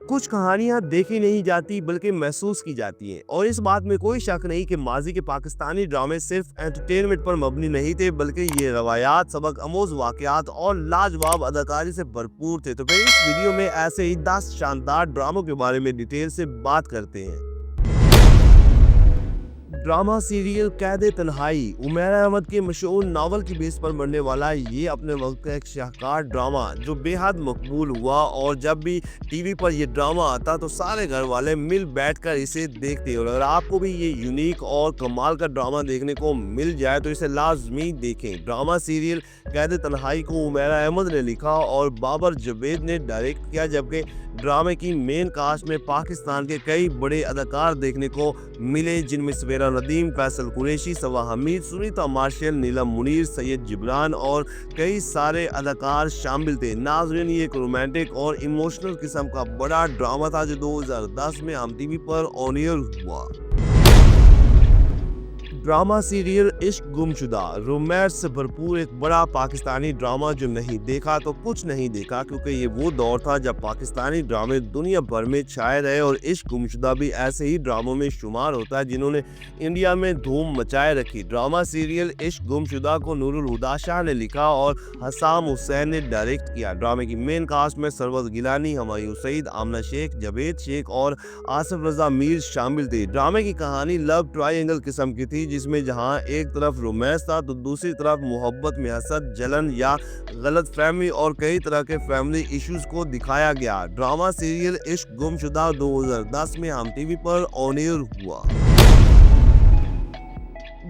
کچھ کہانیاں دیکھی نہیں جاتی بلکہ محسوس کی جاتی ہیں، اور اس بات میں کوئی شک نہیں کہ ماضی کے پاکستانی ڈرامے صرف انٹرٹینمنٹ پر مبنی نہیں تھے، بلکہ یہ روایات، سبق آموز واقعات اور لاجواب اداکاری سے بھرپور تھے۔ تو پھر اس ویڈیو میں ایسے ہی 10 شاندار ڈراموں کے بارے میں ڈیٹیل سے بات کرتے ہیں۔ ڈرامہ سیریل قید تنہائی عمیر احمد کے مشہور ناول کی بیس پر بننے والا یہ اپنے وقت کا ایک شاہکار ڈرامہ جو بے حد مقبول ہوا، اور جب بھی ٹی وی پر یہ ڈرامہ آتا تو سارے گھر والے مل بیٹھ کر اسے دیکھتے، اور اگر آپ کو بھی یہ یونیک اور کمال کا ڈرامہ دیکھنے کو مل جائے تو اسے لازمی دیکھیں۔ ڈرامہ سیریل قید تنہائی کو عمیر احمد نے لکھا اور بابر جاوید نے ڈائریکٹ کیا، جبکہ ڈرامے کی مین کاسٹ میں پاکستان کے کئی بڑے اداکار دیکھنے کو ملے، جن میں سمیرہ ندیم، فیصل قریشی، صبا حمید، سنیتا مارشل، نیلم منیر، سید جبران اور کئی سارے اداکار شامل تھے۔ ناظرین، یہ ایک رومانٹک اور ایموشنل قسم کا بڑا ڈرامہ تھا جو 2010 میں ہم ٹی وی پر آن ایئر ہوا۔ ڈرامہ سیریل عشق گمشدہ رومانس سے بھرپور ایک بڑا پاکستانی ڈرامہ جو نہیں دیکھا تو کچھ نہیں دیکھا، کیونکہ یہ وہ دور تھا جب پاکستانی ڈرامے دنیا بھر میں چھائے رہے، اور عشق گمشدہ بھی ایسے ہی ڈراموں میں شمار ہوتا ہے جنہوں نے انڈیا میں دھوم مچائے رکھی۔ ڈرامہ سیریل عشق گمشدہ کو نور الہدا شاہ نے لکھا اور حسام حسین نے ڈائریکٹ کیا۔ ڈرامے کی مین کاسٹ میں سرور گیلانی، ہمایوں سعید، آمنہ شیخ، جاوید شیخ اور آصف رضا میر شامل تھے۔ ڈرامے کی کہانی لو ٹرائینگل قسم کی تھی، جس میں جہاں ایک طرف رومانس تھا تو دوسری طرف محبت میں حسد، جلن یا غلط فہمی اور کئی طرح کے فیملی ایشوز کو دکھایا گیا۔ ڈرامہ سیریل عشق گمشدہ 2010 میں ہم ٹی وی پر آن ایئر ہوا۔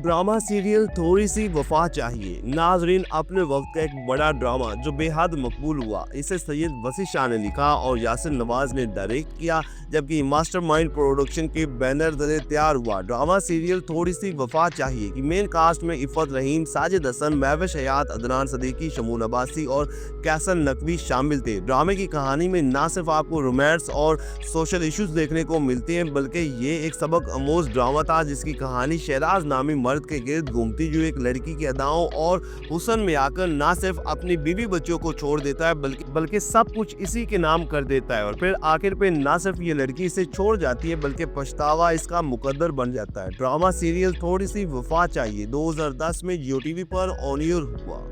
ڈرامہ سیریل تھوڑی سی وفا چاہیے ناظرین، اپنے وقت کا ایک بڑا ڈرامہ جو بے حد مقبول ہوا، اسے سید وسیع شاہ نے لکھا اور یاسر نواز نے ڈائریکٹ کیا، جبکہ ماسٹر مائنڈ پروڈکشن کے بینر تلے تیار ہوا۔ ڈرامہ سیریل تھوڑی سی وفا چاہیے کی مین کاسٹ میں عفت رحیم، ساجد حسن، مہوش حیات، عدنان صدیقی، شمون عباسی اور کیسر نقوی شامل تھے۔ ڈرامے کی کہانی میں نہ صرف آپ کو رومانس اور سوشل ایشوز دیکھنے کو ملتے ہیں، بلکہ یہ ایک سبق آموز ڈرامہ تھا جس کی کہانی شہراز نامی مرد کے گرد گھومتی، جو ایک لڑکی کی اداؤں اور حسن میں آ کر نہ صرف اپنی بیوی بچوں کو چھوڑ دیتا ہے بلکہ سب کچھ اسی کے نام کر دیتا ہے، اور پھر آخر پہ نہ صرف یہ لڑکی اسے چھوڑ جاتی ہے بلکہ پچھتاوا اس کا مقدر بن جاتا ہے۔ ڈرامہ سیریل تھوڑی سی وفا چاہیے 2010 میں جیو ٹی وی پر آن ایئر ہوا۔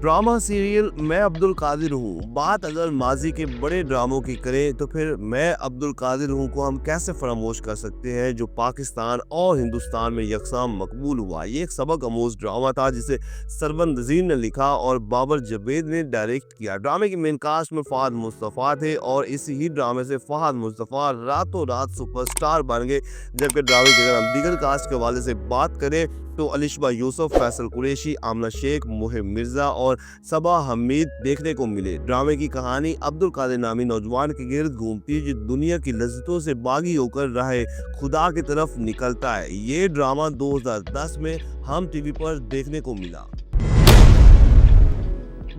ڈرامہ سیریل میں عبد القادر ہوں بات اگر ماضی کے بڑے ڈراموں کی کریں تو پھر میں عبد القادر ہوں کو ہم کیسے فراموش کر سکتے ہیں، جو پاکستان اور ہندوستان میں یکساں مقبول ہوا۔ یہ ایک سبق آموز ڈرامہ تھا جسے سرون نذیر نے لکھا اور بابر جاوید نے ڈائریکٹ کیا۔ ڈرامے کی مین کاسٹ میں فہد مصطفیٰ تھے اور اسی ہی ڈرامے سے فہد مصطفیٰ راتوں رات سپر سٹار بن گئے، جبکہ ڈرامے کی اگر ہم دیگر کاسٹ کے حوالے سے بات کریں تو علیشبہ یوسف، فیصل قریشی، آمنہ شیخ، مہم مرزا اور صبا حمید دیکھنے کو ملے۔ ڈرامے کی کہانی عبد القادر نامی نوجوان کے گرد گھومتی ہے جو دنیا کی لذتوں سے باغی ہو کر راہ خدا کی طرف نکلتا ہے۔ یہ ڈرامہ 2010 میں ہم ٹی وی پر دیکھنے کو ملا۔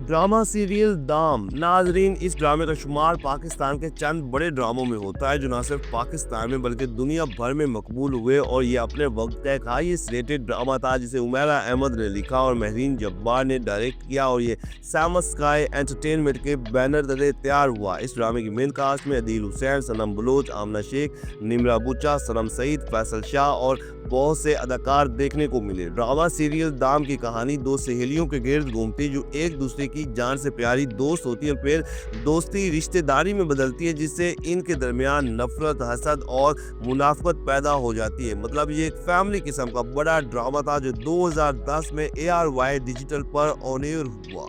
ڈرامہ سیریل دام ناظرین، اس ڈرامے کا شمار پاکستان کے چند بڑے ڈراموں میں ہوتا ہے جو نہ صرف پاکستان میں بلکہ دنیا بھر میں مقبول ہوئے، اور یہ اپنے وقت کا ایک ہائیسٹ ریٹڈ ڈرامہ تھا جسے عمیرہ احمد نے لکھا اور مہرین جبار نے ڈائریکٹ کیا، اور یہ سیمس اسکائی انٹرٹینمنٹ کے بینر تلے تیار ہوا۔ اس ڈرامے کی مین کاسٹ میں عدیل حسین، سنم بلوچ، آمنہ شیخ، نمرہ بچہ، سنم سعید، فیصل شاہ اور بہت سے اداکار دیکھنے کو ملے۔ ڈرامہ سیریل دام کی کہانی دو سہیلیوں کے گرد گھومتی جو ایک دوسرے کی جان سے پیاری دوست ہوتی ہے، پھر دوستی رشتہ داری میں بدلتی ہے جس سے ان کے درمیان نفرت، حسد اور منافقت پیدا ہو جاتی ہے۔ مطلب یہ ایک فیملی قسم کا بڑا ڈرامہ تھا جو 2010 میں ARY ڈیجیٹل پر آن ایئر ہوا۔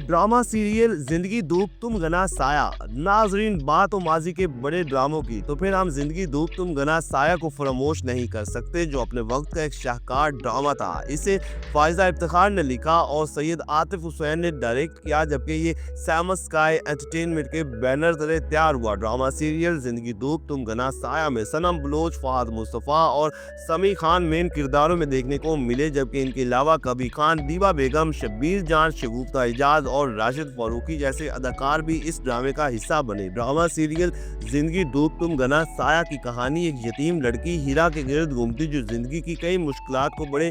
ڈرامہ سیریل زندگی دھوپ تم گنا سایہ ناظرین، بات ہو ماضی کے بڑے ڈراموں کی تو پھر ہم زندگی دھوپ تم گنا سایہ کو فراموش نہیں کر سکتے، جو اپنے وقت کا ایک شاہکار ڈرامہ تھا۔ اسے فائزہ افتخار نے لکھا اور سید عاطف حسین نے ڈائریکٹ کیا، جبکہ یہ سیمس اسکائی انٹرٹینمنٹ کے بینر تلے تیار ہوا۔ ڈرامہ سیریل زندگی دھوپ تم گنا سایہ میں سنم بلوچ، فہد مصطفیٰ اور سمیع خان مین کرداروں میں دیکھنے کو ملے، جبکہ ان کے علاوہ کبھی خان، دیبا بیگم، شبیر جان، شگفتہ اعجاز اور راشد فاروقی جیسے اداکار بھی اس ڈرامے کا حصہ بنے۔ ڈرامہ سیریل زندگی دھوپ تم گنا سایہ کی کہانی ایک یتیم لڑکی ہیرا کے گرد گھومتی جو زندگی کی کئی مشکلات کو بڑے